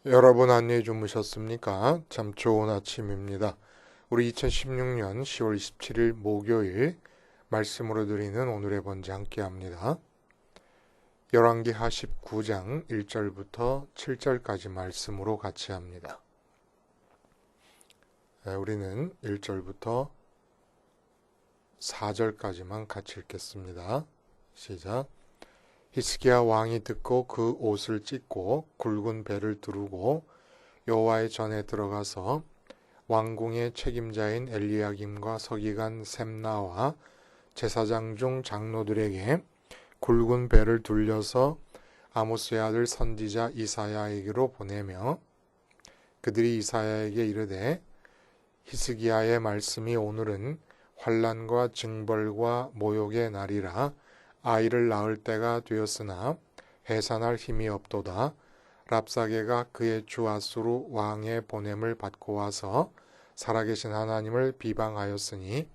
여러분 안녕히 주무셨습니까? 참 좋은 아침입니다. 우리 2016년 10월 27일 목요일 말씀으로 드리는 오늘의 번제 함께 합니다. 열왕기하 19장 1절부터 7절까지 말씀으로 같이 합니다. 우리는 1절부터 4절까지만 같이 읽겠습니다. 시작. 히스기야 왕이 듣고 그 옷을 찢고 굵은 배를 두르고 여호와의 전에 들어가서 왕궁의 책임자인 엘리야김과 서기관 셈나와 제사장 중 장로들에게 굵은 배를 둘려서 아모스의 아들 선지자 이사야에게로 보내며 그들이 이사야에게 이르되 히스기야의 말씀이 오늘은 환난과 징벌과 모욕의 날이라 아이를 낳을 때가 되었으나 해산할 힘이 없도다. 랍사게가 그의 주 아수르 왕의 보냄을 받고 와서 살아계신 하나님을 비방하였으니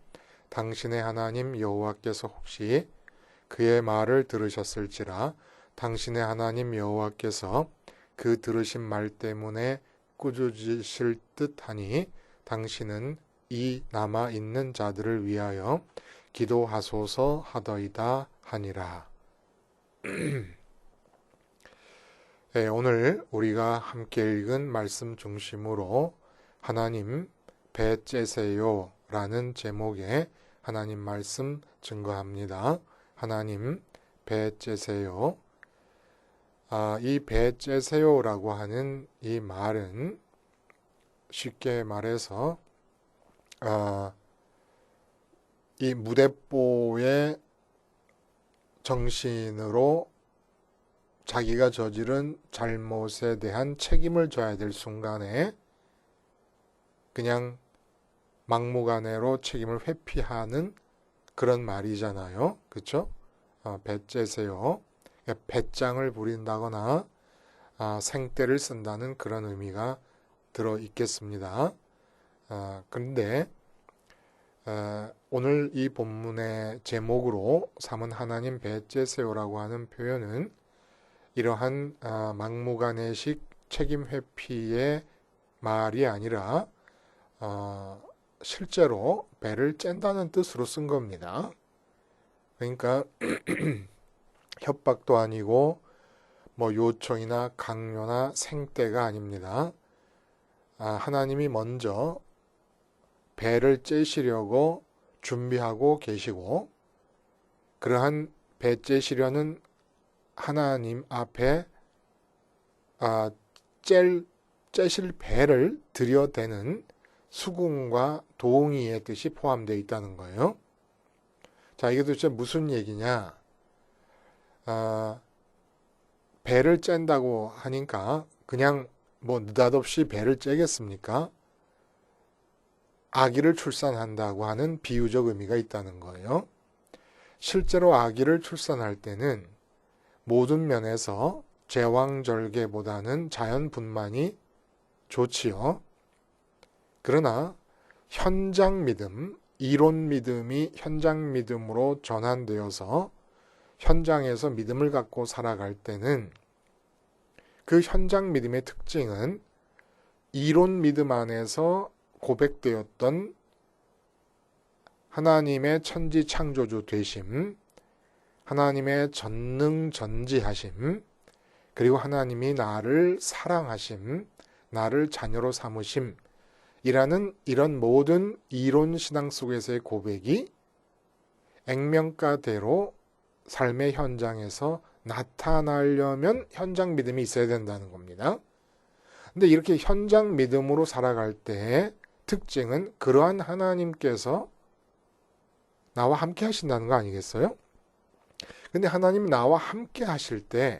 당신의 하나님 여호와께서 혹시 그의 말을 들으셨을지라. 당신의 하나님 여호와께서 그 들으신 말 때문에 꾸짖으실 듯하니 당신은 이 남아 있는 자들을 위하여 기도하소서 하더이다 하니라. 네, 오늘 우리가 함께 읽은 말씀 중심으로 하나님 배 째세요 라는 제목의 하나님 말씀 증거합니다. 하나님 배 째세요. 이 배 째세요 라고 하는 이 말은 쉽게 말해서 이 무대뽀의 정신으로 자기가 저지른 잘못에 대한 책임을 져야 될 순간에 그냥 막무가내로 책임을 회피하는 그런 말이잖아요. 그렇죠? 배째세요. 배짱을 부린다거나 생떼를 쓴다는 그런 의미가 들어 있겠습니다. 그런데 오늘 이 본문의 제목으로 삼은 하나님 배째세요라고 하는 표현은 이러한 막무가내식 책임 회피의 말이 아니라 실제로 배를 짠다는 뜻으로 쓴 겁니다. 그러니까 협박도 아니고 뭐 요청이나 강요나 생떼가 아닙니다. 하나님이 먼저 배를 째시려고 준비하고 계시고 그러한 배 째시려는 하나님 앞에 째실 배를 들여대는 수긍과 동의의 뜻이 포함되어 있다는 거예요. 자, 이게 도대체 무슨 얘기냐? 배를 짠다고 하니까 그냥 뭐 느닷없이 배를 째겠습니까? 아기를 출산한다고 하는 비유적 의미가 있다는 거예요. 실제로 아기를 출산할 때는 모든 면에서 제왕절개보다는 자연분만이 좋지요. 그러나 현장 믿음, 이론 믿음이 현장 믿음으로 전환되어서 현장에서 믿음을 갖고 살아갈 때는 그 현장 믿음의 특징은 이론 믿음 안에서 고백되었던 하나님의 천지 창조주 되심, 하나님의 전능전지하심, 그리고 하나님이 나를 사랑하심, 나를 자녀로 삼으심 이라는 이런 모든 이론 신앙 속에서의 고백이 액면가대로 삶의 현장에서 나타나려면 현장 믿음이 있어야 된다는 겁니다. 근데 이렇게 현장 믿음으로 살아갈 때의 특징은 그러한 하나님께서 나와 함께 하신다는 거 아니겠어요? 근데 하나님 나와 함께 하실 때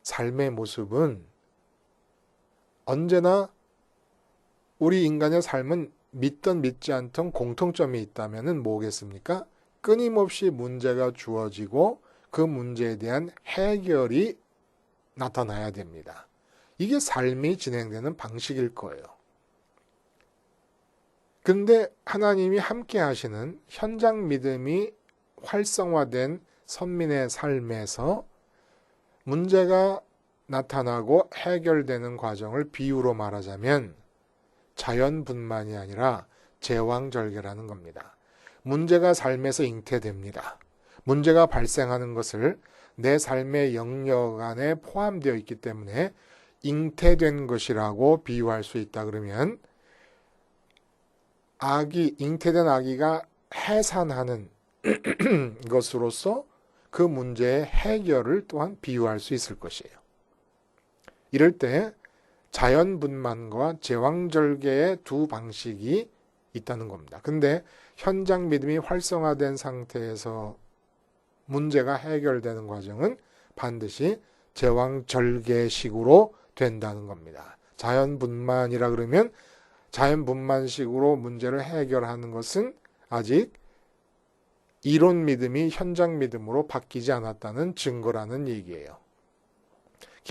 삶의 모습은 언제나 우리 인간의 삶은 믿던 믿지 않던 공통점이 있다면 뭐겠습니까? 끊임없이 문제가 주어지고 그 문제에 대한 해결이 나타나야 됩니다. 이게 삶이 진행되는 방식일 거예요. 근데 하나님이 함께 하시는 현장 믿음이 활성화된 선민의 삶에서 문제가 나타나고 해결되는 과정을 비유로 말하자면 자연분만이 아니라 제왕절개라는 겁니다. 문제가 삶에서 잉태됩니다. 문제가 발생하는 것을 내 삶의 영역 안에 포함되어 있기 때문에 잉태된 것이라고 비유할 수 있다 그러면 잉태된 아기가 해산하는 것으로서 그 문제의 해결을 또한 비유할 수 있을 것이에요. 이럴 때 자연분만과 제왕절개의 두 방식이 있다는 겁니다. 근데 현장 믿음이 활성화된 상태에서 문제가 해결되는 과정은 반드시 제왕절개식으로 된다는 겁니다. 자연분만이라 그러면 자연분만식으로 문제를 해결하는 것은 아직 이론 믿음이 현장 믿음으로 바뀌지 않았다는 증거라는 얘기예요.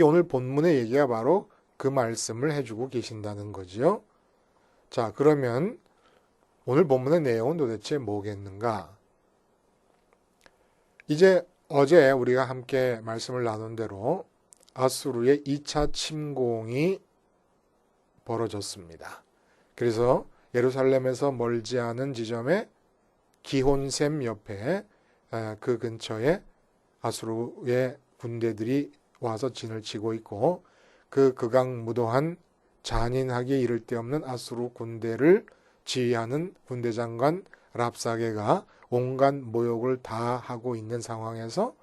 오늘 본문의 얘기가 바로 그 말씀을 해주고 계신다는 거지요. 자, 그러면 오늘 본문의 내용은 도대체 뭐겠는가? 이제 어제 우리가 함께 말씀을 나눈 대로 아수르의 2차 침공이 벌어졌습니다. 그래서 예루살렘에서 멀지 않은 지점에 기혼샘 옆에 그 근처에 아수르의 군대들이 와서 진을 치고 있고 그 극악무도한 잔인하게 이를 데 없는 아수르 군대를 지휘하는 군대장관 랍사게가 온갖 모욕을 다 하고 있는 상황에서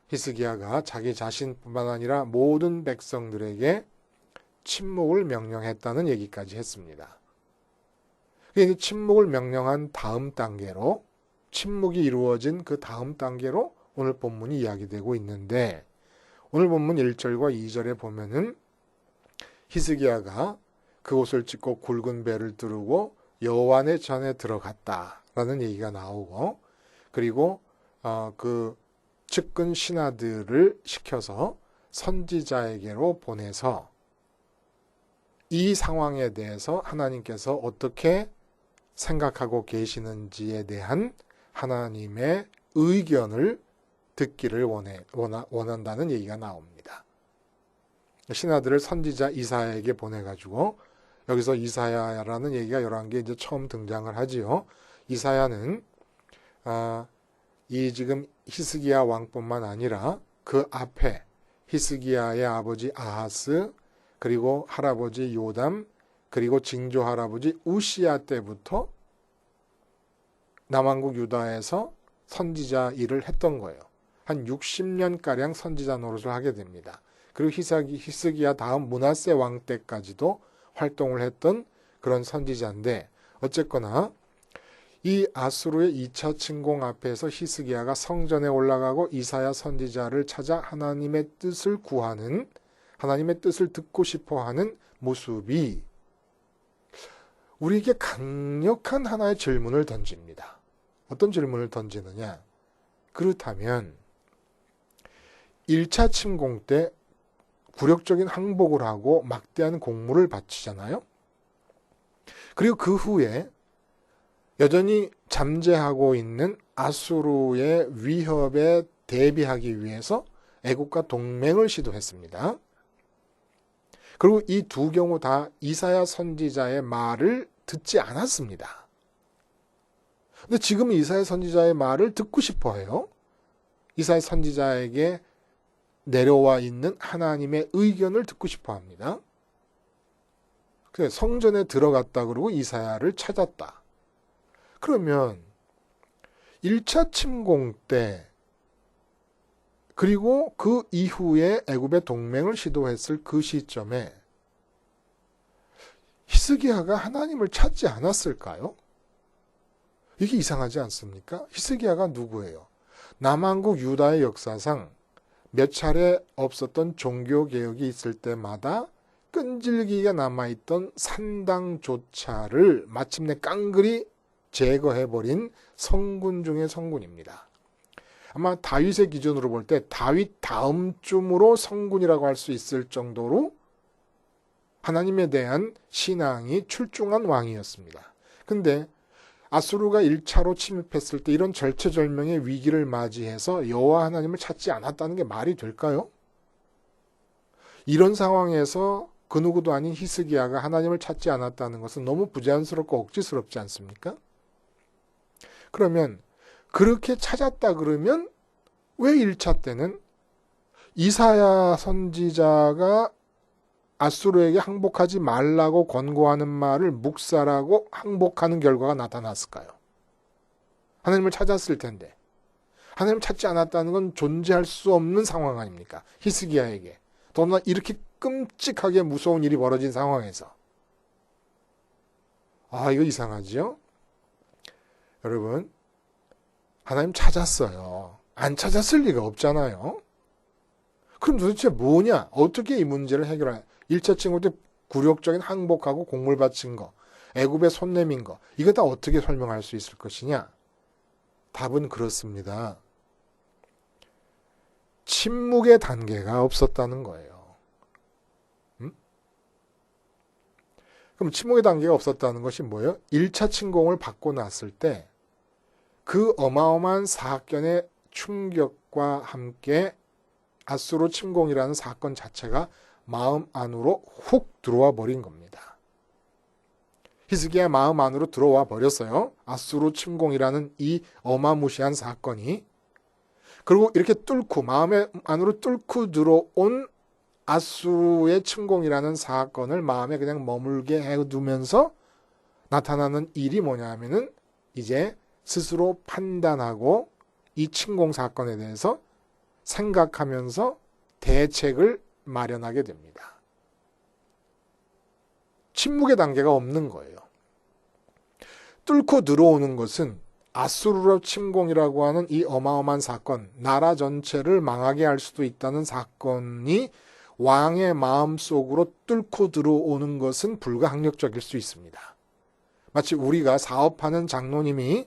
히스기야가 자기 자신뿐만 아니라 모든 백성들에게 침묵을 명령했다는 얘기까지 했습니다. 침묵을 명령한 다음 단계로 침묵이 이루어진 그 다음 단계로 오늘 본문이 이야기되고 있는데 오늘 본문 1절과 2절에 보면은 히스기야가 그옷을 찢고 굵은 배를 두르고 여호와의 전에 들어갔다라는 얘기가 나오고 그리고 그 측근 신하들을 시켜서 선지자에게로 보내서 이 상황에 대해서 하나님께서 어떻게 생각하고 계시는지에 대한 하나님의 의견을 듣기를 원한다는 얘기가 나옵니다. 신하들을 선지자 이사야에게 보내가지고 여기서 이사야라는 얘기가 열왕기에 이제 처음 등장을 하지요. 이사야는 이 지금 히스기야 왕뿐만 아니라 그 앞에 히스기야의 아버지 아하스 그리고 할아버지 요담 그리고 징조 할아버지 우시야 때부터 남왕국 유다에서 선지자 일을 했던 거예요. 한 60년가량 선지자 노릇을 하게 됩니다. 그리고 히스기야 다음 므낫세 왕 때까지도 활동을 했던 그런 선지자인데 어쨌거나 이 아수르의 2차 침공 앞에서 히스기야가 성전에 올라가고 이사야 선지자를 찾아 하나님의 뜻을 구하는 하나님의 뜻을 듣고 싶어하는 모습이 우리에게 강력한 하나의 질문을 던집니다. 어떤 질문을 던지느냐? 그렇다면 1차 침공 때 굴욕적인 항복을 하고 막대한 공물을 바치잖아요. 그리고 그 후에 여전히 잠재하고 있는 아수르의 위협에 대비하기 위해서 애국과 동맹을 시도했습니다. 그리고 이 두 경우 다 이사야 선지자의 말을 듣지 않았습니다. 근데 지금 이사야 선지자의 말을 듣고 싶어 해요. 이사야 선지자에게 내려와 있는 하나님의 의견을 듣고 싶어 합니다. 그래서 성전에 들어갔다 그러고 이사야를 찾았다. 그러면 1차 침공 때 그리고 그 이후에 애굽의 동맹을 시도했을 그 시점에 히스기야가 하나님을 찾지 않았을까요? 이게 이상하지 않습니까? 히스기야가 누구예요? 남왕국 유다의 역사상 몇 차례 없었던 종교개혁이 있을 때마다 끈질기게 남아있던 산당조차를 마침내 깡그리 제거해버린 성군 중의 성군입니다. 아마 다윗의 기준으로 볼 때 다윗 다음쯤으로 성군이라고 할 수 있을 정도로 하나님에 대한 신앙이 출중한 왕이었습니다. 근데 아수르가 1차로 침입했을 때 이런 절체절명의 위기를 맞이해서 여호와 하나님을 찾지 않았다는 게 말이 될까요? 이런 상황에서 그 누구도 아닌 히스기야가 하나님을 찾지 않았다는 것은 너무 부자연스럽고 억지스럽지 않습니까? 그러면 그렇게 찾았다 그러면 왜 1차 때는 이사야 선지자가 아수르에게 항복하지 말라고 권고하는 말을 묵살하고 항복하는 결과가 나타났을까요? 하나님을 찾았을 텐데. 하나님을 찾지 않았다는 건 존재할 수 없는 상황 아닙니까? 히스기야에게. 더구나 이렇게 끔찍하게 무서운 일이 벌어진 상황에서. 아, 이거 이상하지요? 여러분, 하나님 찾았어요. 안 찾았을 리가 없잖아요. 그럼 도대체 뭐냐? 어떻게 이 문제를 해결하냐? 1차 친구 때 굴욕적인 항복하고 곡물 바친 거, 애굽에 손 내민 거, 이거 다 어떻게 설명할 수 있을 것이냐? 답은 그렇습니다. 침묵의 단계가 없었다는 거예요. 그럼 침묵의 단계가 없었다는 것이 뭐예요? 1차 침공을 받고 났을 때 그 어마어마한 사건의 충격과 함께 아수르 침공이라는 사건 자체가 마음 안으로 훅 들어와 버린 겁니다. 히스기야 마음 안으로 들어와 버렸어요. 아수르 침공이라는 이 어마무시한 사건이. 그리고 이렇게 뚫고 마음 안으로 뚫고 들어온 아수르의 침공이라는 사건을 마음에 그냥 머물게 해두면서 나타나는 일이 뭐냐 하면은 이제 스스로 판단하고 이 침공 사건에 대해서 생각하면서 대책을 마련하게 됩니다. 침묵의 단계가 없는 거예요. 뚫고 들어오는 것은 아수르 침공이라고 하는 이 어마어마한 사건, 나라 전체를 망하게 할 수도 있다는 사건이 왕의 마음속으로 뚫고 들어오는 것은 불가항력적일 수 있습니다. 마치 우리가 사업하는 장로님이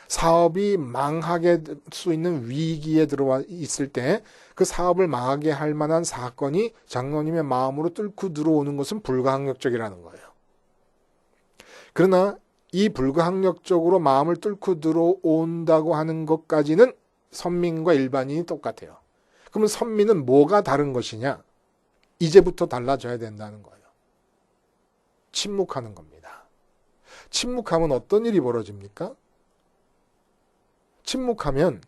사업이 망하게 될 수 있는 위기에 들어와 있을 때 그 사업을 망하게 할 만한 사건이 장로님의 마음으로 뚫고 들어오는 것은 불가항력적이라는 거예요. 그러나 이 불가항력적으로 마음을 뚫고 들어온다고 하는 것까지는 선민과 일반인이 똑같아요. 그러면 선민은 뭐가 다른 것이냐? 이제부터 달라져야 된다는 거예요. 침묵하는 겁니다. 침묵하면 어떤 일이 벌어집니까? 침묵하면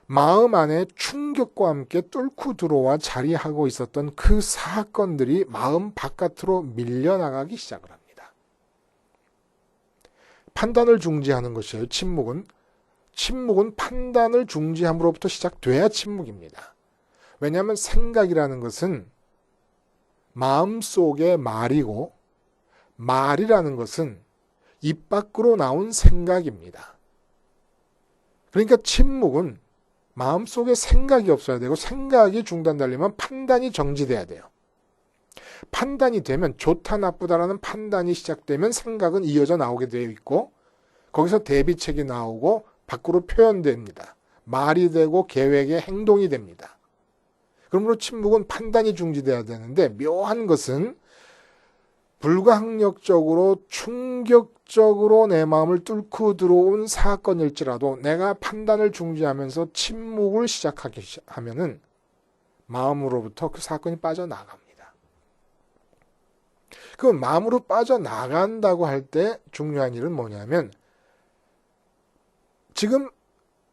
마음 안에 충격과 함께 뚫고 들어와 자리하고 있었던 그 사건들이 마음 바깥으로 밀려나가기 시작을 합니다. 판단을 중지하는 것이에요. 침묵은 판단을 중지함으로부터 시작돼야 침묵입니다. 왜냐하면 생각이라는 것은 마음속의 말이고 말이라는 것은 입 밖으로 나온 생각입니다. 그러니까 침묵은 마음속에 생각이 없어야 되고 생각이 중단되려면 판단이 정지돼야 돼요. 판단이 되면 좋다 나쁘다라는 판단이 시작되면 생각은 이어져 나오게 되어 있고 거기서 대비책이 나오고 밖으로 표현됩니다. 말이 되고 계획의 행동이 됩니다. 그러므로 침묵은 판단이 중지돼야 되는데 묘한 것은 불가항력적으로 충격적으로 내 마음을 뚫고 들어온 사건일지라도 내가 판단을 중지하면서 침묵을 시작하게 하면은 마음으로부터 그 사건이 빠져나갑니다. 그 마음으로 빠져나간다고 할 때 중요한 일은 뭐냐면 지금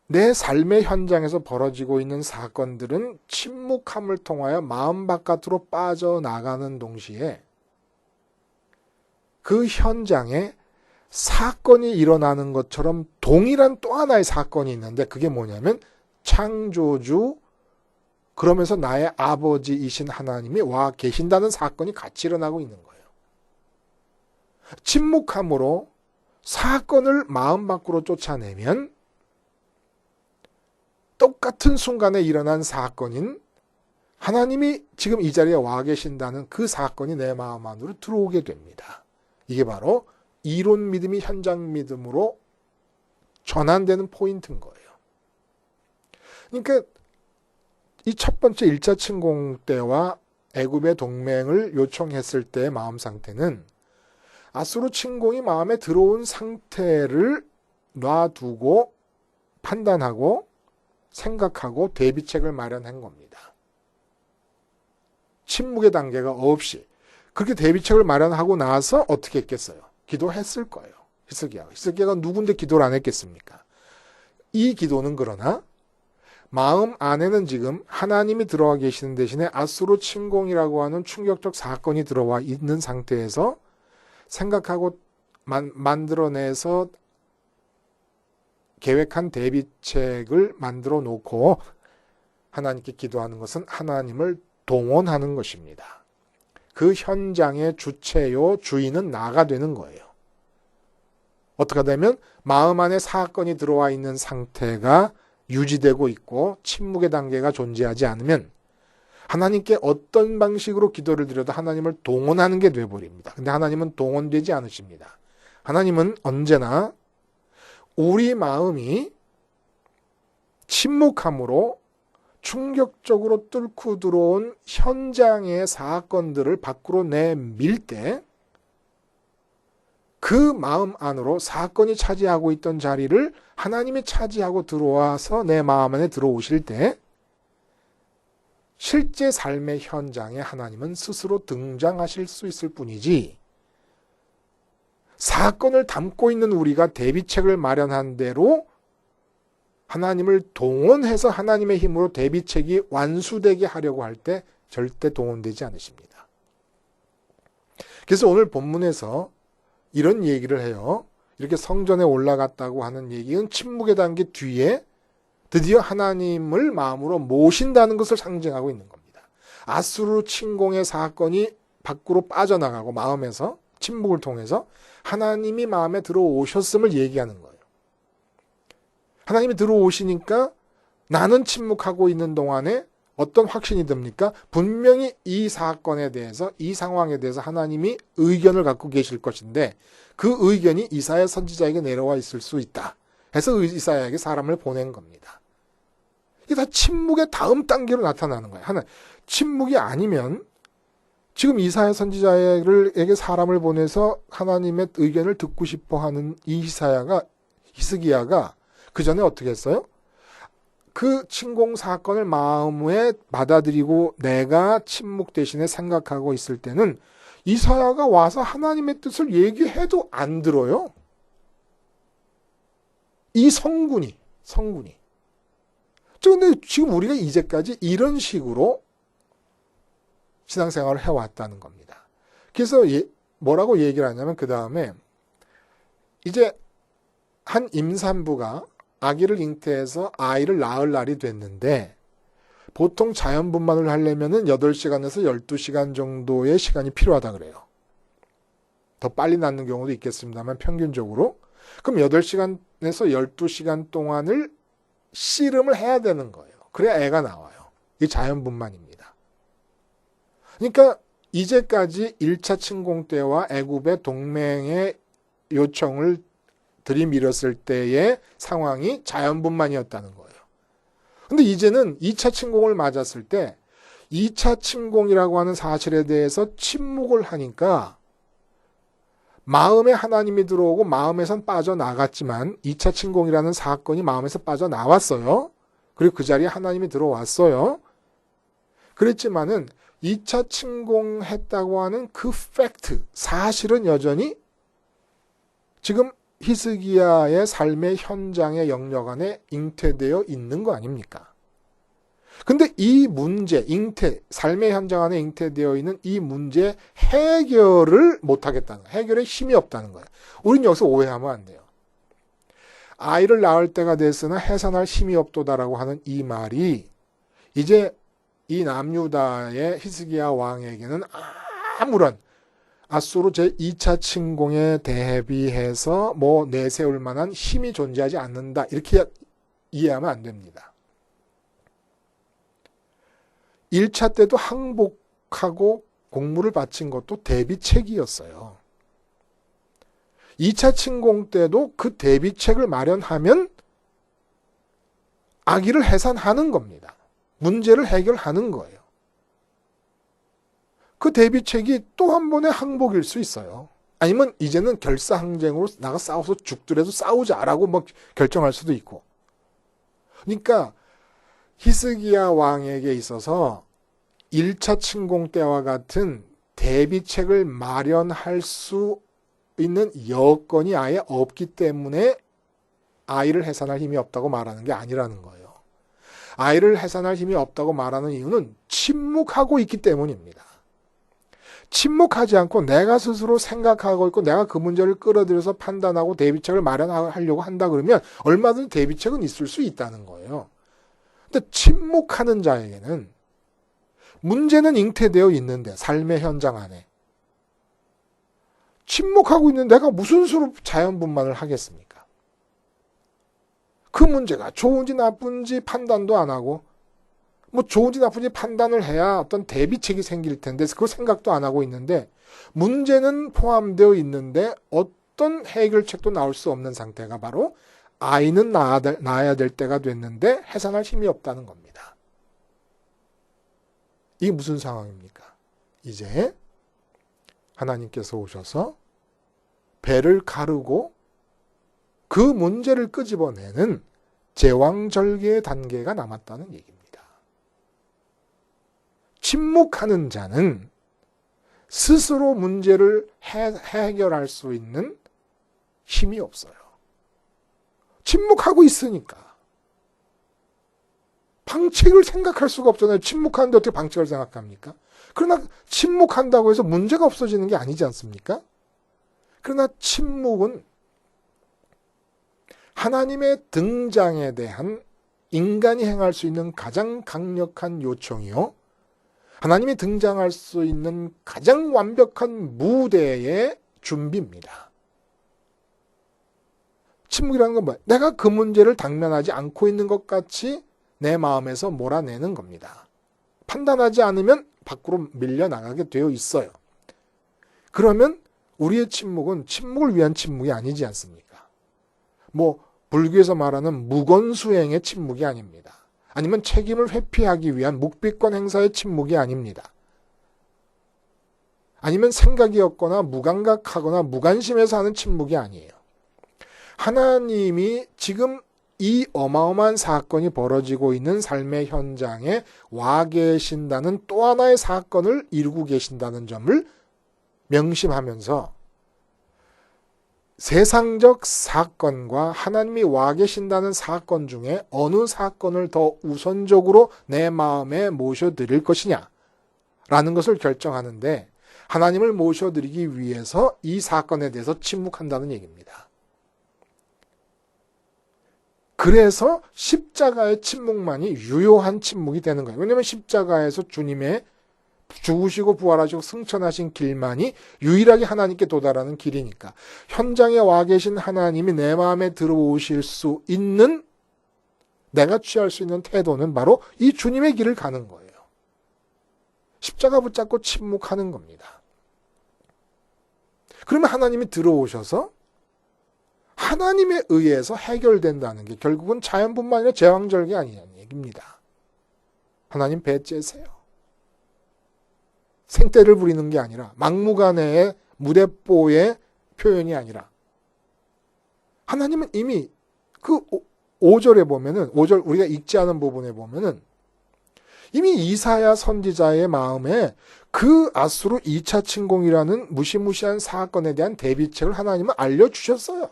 내 삶의 현장에서 벌어지고 있는 사건들은 침묵함을 통하여 마음 바깥으로 빠져나가는 동시에 그 현장에 사건이 일어나는 것처럼 동일한 또 하나의 사건이 있는데 그게 뭐냐면 창조주 그러면서 나의 아버지이신 하나님이 와 계신다는 사건이 같이 일어나고 있는 거예요. 침묵함으로 사건을 마음 밖으로 쫓아내면 똑같은 순간에 일어난 사건인 하나님이 지금 이 자리에 와 계신다는 그 사건이 내 마음 안으로 들어오게 됩니다. 이게 바로 이론 믿음이 현장 믿음으로 전환되는 포인트인 거예요. 그러니까 이 첫 번째 1차 침공 때와 애굽의 동맹을 요청했을 때의 마음 상태는 아수르 침공이 마음에 들어온 상태를 놔두고 판단하고 생각하고 대비책을 마련한 겁니다. 침묵의 단계가 없이 그렇게 대비책을 마련하고 나서 어떻게 했겠어요? 기도했을 거예요. 히스기야가 누군데 기도를 안 했겠습니까? 이 기도는 그러나 마음 안에는 지금 하나님이 들어와 계시는 대신에 아수르 침공이라고 하는 충격적 사건이 들어와 있는 상태에서 생각하고 만들어내서 계획한 대비책을 만들어 놓고 하나님께 기도하는 것은 하나님을 동원하는 것입니다. 그 현장의 주체요, 주인은 나가 되는 거예요. 어떻게 되면 마음 안에 사건이 들어와 있는 상태가 유지되고 있고 침묵의 단계가 존재하지 않으면 하나님께 어떤 방식으로 기도를 드려도 하나님을 동원하는 게 돼버립니다. 근데 하나님은 동원되지 않으십니다. 하나님은 언제나 우리 마음이 침묵함으로 충격적으로 뚫고 들어온 현장의 사건들을 밖으로 내밀 때 그 마음 안으로 사건이 차지하고 있던 자리를 하나님이 차지하고 들어와서 내 마음 안에 들어오실 때 실제 삶의 현장에 하나님은 스스로 등장하실 수 있을 뿐이지 사건을 담고 있는 우리가 대비책을 마련한 대로 하나님을 동원해서 하나님의 힘으로 대비책이 완수되게 하려고 할 때 절대 동원되지 않으십니다. 그래서 오늘 본문에서 이런 얘기를 해요. 이렇게 성전에 올라갔다고 하는 얘기는 침묵의 단계 뒤에 드디어 하나님을 마음으로 모신다는 것을 상징하고 있는 겁니다. 아수르 침공의 사건이 밖으로 빠져나가고 마음에서 침묵을 통해서 하나님이 마음에 들어오셨음을 얘기하는 거예요. 하나님이 들어오시니까 나는 침묵하고 있는 동안에 어떤 확신이 듭니까? 분명히 이 사건에 대해서, 이 상황에 대해서 하나님이 의견을 갖고 계실 것인데 그 의견이 이사야 선지자에게 내려와 있을 수 있다. 해서 이사야에게 사람을 보낸 겁니다. 이게 다 침묵의 다음 단계로 나타나는 거예요. 침묵이 아니면 지금 이사야 선지자에게 사람을 보내서 하나님의 의견을 듣고 싶어 하는 이 히스기야가 그 전에 어떻게 했어요? 그 침공 사건을 마음에 받아들이고 내가 침묵 대신에 생각하고 있을 때는 이사야가 와서 하나님의 뜻을 얘기해도 안 들어요. 이 성군이. 그런데 지금 우리가 이제까지 이런 식으로 신앙생활을 해왔다는 겁니다. 그래서 뭐라고 얘기를 하냐면 그 다음에 이제 한 임산부가 아기를 잉태해서 아이를 낳을 날이 됐는데 보통 자연분만을 하려면 8시간에서 12시간 정도의 시간이 필요하다 그래요. 더 빨리 낳는 경우도 있겠습니다만 평균적으로. 그럼 8시간에서 12시간 동안을 씨름을 해야 되는 거예요. 그래야 애가 나와요. 이게 자연분만입니다. 그러니까 이제까지 1차 침공 때와 애굽의 동맹의 요청을 들이밀었을 때의 상황이 자연분만이었다는 거예요. 근데 이제는 2차 침공을 맞았을 때 2차 침공이라고 하는 사실에 대해서 침묵을 하니까 마음에 하나님이 들어오고 마음에선 빠져나갔지만 2차 침공이라는 사건이 마음에서 빠져나왔어요. 그리고 그 자리에 하나님이 들어왔어요. 그랬지만은 2차 침공했다고 하는 그 팩트, 사실은 여전히 지금 히스기야의 삶의 현장의 영역 안에 잉태되어 있는 거 아닙니까? 근데 이 문제, 삶의 현장 안에 잉태되어 있는 이 문제 해결을 못하겠다는 거예요. 해결에 힘이 없다는 거예요. 우린 여기서 오해하면 안 돼요. 아이를 낳을 때가 됐으나 해산할 힘이 없도다라고 하는 이 말이 이제 이 남유다의 히스기야 왕에게는 아무런 아수르 제2차 침공에 대비해서 내세울 만한 힘이 존재하지 않는다. 이렇게 이해하면 안 됩니다. 1차 때도 항복하고 공물을 바친 것도 대비책이었어요. 2차 침공 때도 그 대비책을 마련하면 아기를 해산하는 겁니다. 문제를 해결하는 거예요. 그 대비책이 또 한 번의 항복일 수 있어요. 아니면 이제는 결사항쟁으로 나가 싸워서 죽더라도 싸우자라고 결정할 수도 있고. 그러니까 히스기야 왕에게 있어서 1차 침공 때와 같은 대비책을 마련할 수 있는 여건이 아예 없기 때문에 아이를 해산할 힘이 없다고 말하는 게 아니라는 거예요. 아이를 해산할 힘이 없다고 말하는 이유는 침묵하고 있기 때문입니다. 침묵하지 않고 내가 스스로 생각하고 있고 내가 그 문제를 끌어들여서 판단하고 대비책을 마련하려고 한다 그러면 얼마든지 대비책은 있을 수 있다는 거예요. 근데 침묵하는 자에게는 문제는 잉태되어 있는데 삶의 현장 안에 침묵하고 있는 내가 무슨 수로 자연분만을 하겠습니까? 그 문제가 좋은지 나쁜지 판단도 안 하고 뭐 좋은지 나쁜지 판단을 해야 어떤 대비책이 생길 텐데 그걸 생각도 안 하고 있는데 문제는 포함되어 있는데 어떤 해결책도 나올 수 없는 상태가 바로 아이는 낳아야 될 때가 됐는데 해산할 힘이 없다는 겁니다. 이게 무슨 상황입니까? 이제 하나님께서 오셔서 배를 가르고 그 문제를 끄집어내는 제왕절개의 단계가 남았다는 얘기입니다. 침묵하는 자는 스스로 문제를 해결할 수 있는 힘이 없어요. 침묵하고 있으니까. 방책을 생각할 수가 없잖아요. 침묵하는데 어떻게 방책을 생각합니까? 그러나 침묵한다고 해서 문제가 없어지는 게 아니지 않습니까? 그러나 침묵은 하나님의 등장에 대한 인간이 행할 수 있는 가장 강력한 요청이요. 하나님이 등장할 수 있는 가장 완벽한 무대의 준비입니다. 침묵이라는 건 뭐예요? 내가 그 문제를 당면하지 않고 있는 것 같이 내 마음에서 몰아내는 겁니다. 판단하지 않으면 밖으로 밀려나가게 되어 있어요. 그러면 우리의 침묵은 침묵을 위한 침묵이 아니지 않습니까? 뭐 불교에서 말하는 무건수행의 침묵이 아닙니다. 아니면 책임을 회피하기 위한 묵비권 행사의 침묵이 아닙니다. 아니면 생각이 없거나 무감각하거나 무관심해서 하는 침묵이 아니에요. 하나님이 지금 이 어마어마한 사건이 벌어지고 있는 삶의 현장에 와 계신다는 또 하나의 사건을 이루고 계신다는 점을 명심하면서 세상적 사건과 하나님이 와 계신다는 사건 중에 어느 사건을 더 우선적으로 내 마음에 모셔드릴 것이냐 라는 것을 결정하는데 하나님을 모셔드리기 위해서 이 사건에 대해서 침묵한다는 얘기입니다. 그래서 십자가의 침묵만이 유효한 침묵이 되는 거예요. 왜냐하면 십자가에서 주님의 죽으시고 부활하시고 승천하신 길만이 유일하게 하나님께 도달하는 길이니까 현장에 와 계신 하나님이 내 마음에 들어오실 수 있는 내가 취할 수 있는 태도는 바로 이 주님의 길을 가는 거예요. 십자가 붙잡고 침묵하는 겁니다. 그러면 하나님이 들어오셔서 하나님에 의해서 해결된다는 게 결국은 자연뿐만 아니라 제왕절개 아니냐는 얘기입니다. 하나님 배째세요. 생떼를 부리는 게 아니라 막무가내의 무대뽀의 표현이 아니라 하나님은 이미 그 5절에 보면은 5절 우리가 읽지 않은 부분에 보면은 이미 이사야 선지자의 마음에 그 아수르 2차 침공이라는 무시무시한 사건에 대한 대비책을 하나님은 알려주셨어요.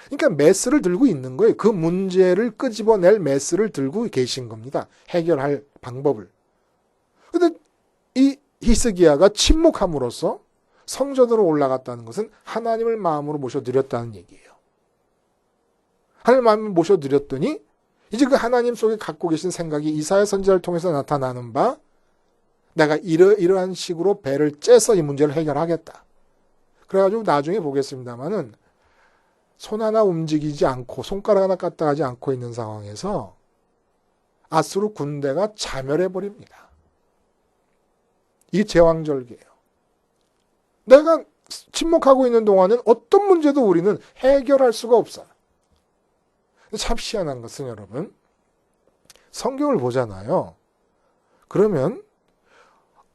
그러니까 메스를 들고 있는 거예요. 그 문제를 끄집어낼 메스를 들고 계신 겁니다. 해결할 방법을. 그런데 이 히스기야가 침묵함으로써 성전으로 올라갔다는 것은 하나님을 마음으로 모셔드렸다는 얘기예요. 하나님 마음을 모셔드렸더니 이제 그 하나님 속에 갖고 계신 생각이 이사야 선지자를 통해서 나타나는 바 내가 이러한 식으로 배를 째서 이 문제를 해결하겠다. 그래가지고 나중에 보겠습니다만은 손 하나 움직이지 않고 손가락 하나 까딱하지 않고 있는 상황에서 아수르 군대가 자멸해버립니다. 이게 제왕절개예요. 내가 침묵하고 있는 동안은 어떤 문제도 우리는 해결할 수가 없어요. 참 희한한 것은 여러분 성경을 보잖아요. 그러면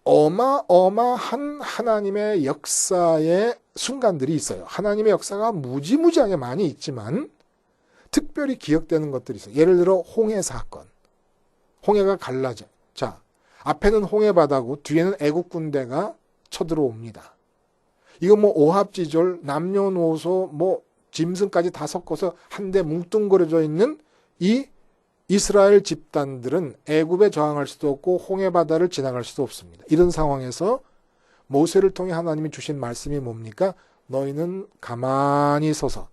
어마어마한 하나님의 역사의 순간들이 있어요. 하나님의 역사가 무지무지하게 많이 있지만 특별히 기억되는 것들이 있어요. 예를 들어 홍해 사건. 홍해가 갈라져 자, 앞에는 홍해바다고 뒤에는 애국 군대가 쳐들어옵니다. 이거 뭐 오합지졸, 남녀노소, 뭐 짐승까지 다 섞어서 한데 뭉뚱그려져 있는 이 이스라엘 집단들은 애굽에 저항할 수도 없고 홍해바다를 지나갈 수도 없습니다. 이런 상황에서 모세를 통해 하나님이 주신 말씀이 뭡니까? 너희는 가만히 서서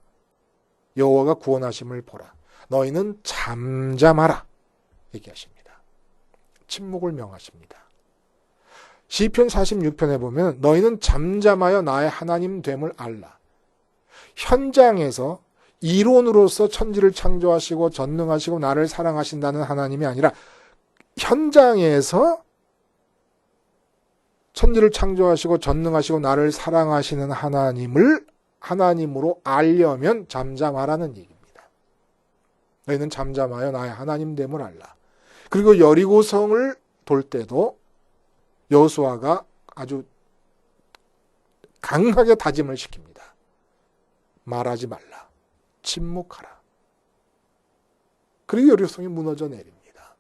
여호와가 구원하심을 보라. 너희는 잠잠하라. 얘기하십니다. 침묵을 명하십니다. 시편 46편에 보면 너희는 잠잠하여 나의 하나님 됨을 알라. 현장에서 이론으로서 천지를 창조하시고 전능하시고 나를 사랑하신다는 하나님이 아니라 현장에서 천지를 창조하시고 전능하시고 나를 사랑하시는 하나님을 하나님으로 알려면 잠잠하라는 얘기입니다. 너희는 잠잠하여 나의 하나님 됨을 알라. 그리고 여리고성을 돌 때도 여호수아가 아주 강하게 다짐을 시킵니다. 말하지 말라. 침묵하라. 그리고 여리고성이 무너져 내립니다.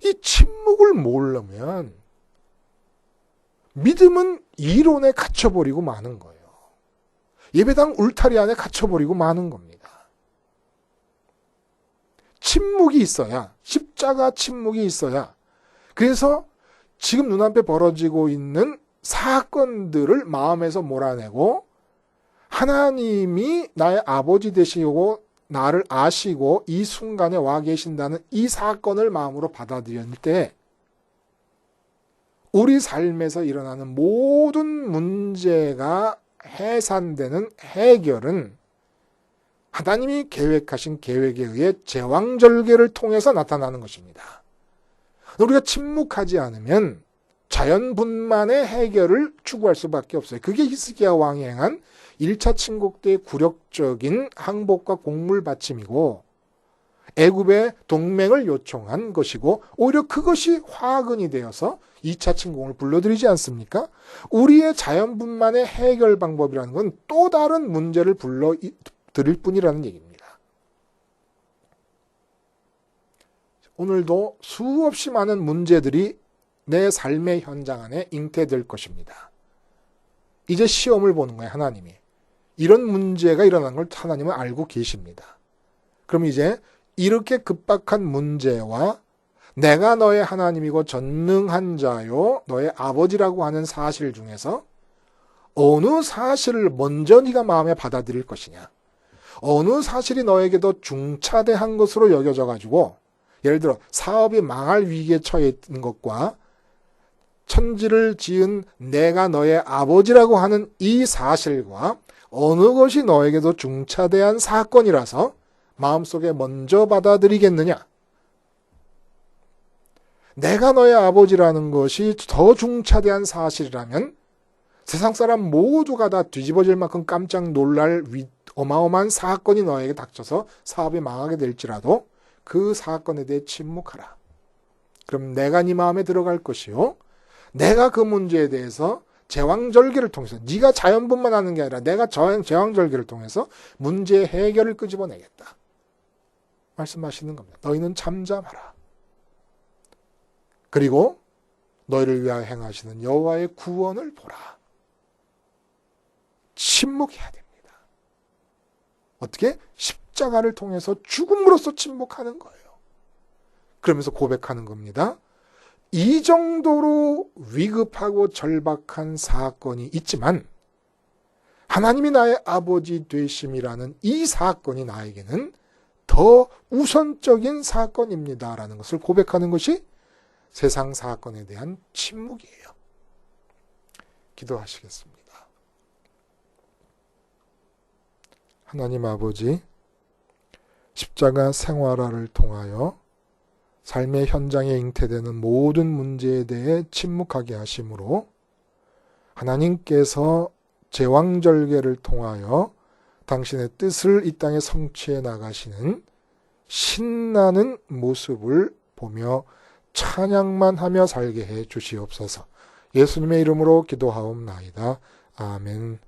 이 침묵을 모르면 믿음은 이론에 갇혀버리고 마는 거예요. 예배당 울타리 안에 갇혀버리고 마는 겁니다. 침묵이 있어야, 십자가 침묵이 있어야, 그래서 지금 눈앞에 벌어지고 있는 사건들을 마음에서 몰아내고 하나님이 나의 아버지 되시고 나를 아시고 이 순간에 와 계신다는 이 사건을 마음으로 받아들일 때 우리 삶에서 일어나는 모든 문제가 해산되는 해결은 하나님이 계획하신 계획에 의해 제왕절개를 통해서 나타나는 것입니다. 우리가 침묵하지 않으면 자연분만의 해결을 추구할 수밖에 없어요. 그게 히스기야 왕이 행한 1차 침공 때의 굴욕적인 항복과 곡물 바침이고 애굽의 동맹을 요청한 것이고 오히려 그것이 화근이 되어서 2차 침공을 불러들이지 않습니까? 우리의 자연분만의 해결 방법이라는 건 또 다른 문제를 불러들일 뿐이라는 얘기입니다. 오늘도 수없이 많은 문제들이 내 삶의 현장 안에 잉태될 것입니다. 이제 시험을 보는 거예요, 하나님이. 이런 문제가 일어난 걸 하나님은 알고 계십니다. 그럼 이제 이렇게 급박한 문제와 내가 너의 하나님이고 전능한 자요 너의 아버지라고 하는 사실 중에서 어느 사실을 먼저 네가 마음에 받아들일 것이냐, 어느 사실이 너에게 더 중차대한 것으로 여겨져 가지고, 예를 들어 사업이 망할 위기에 처해 있는 것과 천지를 지은 내가 너의 아버지라고 하는 이 사실과 어느 것이 너에게 더 중차대한 사건이라서 마음속에 먼저 받아들이겠느냐? 내가 너의 아버지라는 것이 더 중차대한 사실이라면 세상 사람 모두가 다 뒤집어질 만큼 깜짝 놀랄 어마어마한 사건이 너에게 닥쳐서 사업이 망하게 될지라도 그 사건에 대해 침묵하라. 그럼 내가 네 마음에 들어갈 것이요, 내가 그 문제에 대해서 제왕절개를 통해서, 네가 자연분만하는 게 아니라 내가 제왕절개를 통해서 문제의 해결을 끄집어내겠다 말씀하시는 겁니다. 너희는 잠잠하라. 그리고 너희를 위하여 행하시는 여호와의 구원을 보라. 침묵해야 됩니다. 어떻게? 십자가를 통해서 죽음으로써 침묵하는 거예요. 그러면서 고백하는 겁니다. 이 정도로 위급하고 절박한 사건이 있지만 하나님이 나의 아버지 되심이라는 이 사건이 나에게는 더 우선적인 사건입니다라는 것을 고백하는 것이 세상 사건에 대한 침묵이에요. 기도하시겠습니다. 하나님 아버지, 십자가 생활화를 통하여 삶의 현장에 잉태되는 모든 문제에 대해 침묵하게 하심으로 하나님께서 제왕절개를 통하여 당신의 뜻을 이 땅에 성취해 나가시는 신나는 모습을 보며 찬양만 하며 살게 해 주시옵소서. 예수님의 이름으로 기도하옵나이다. 아멘.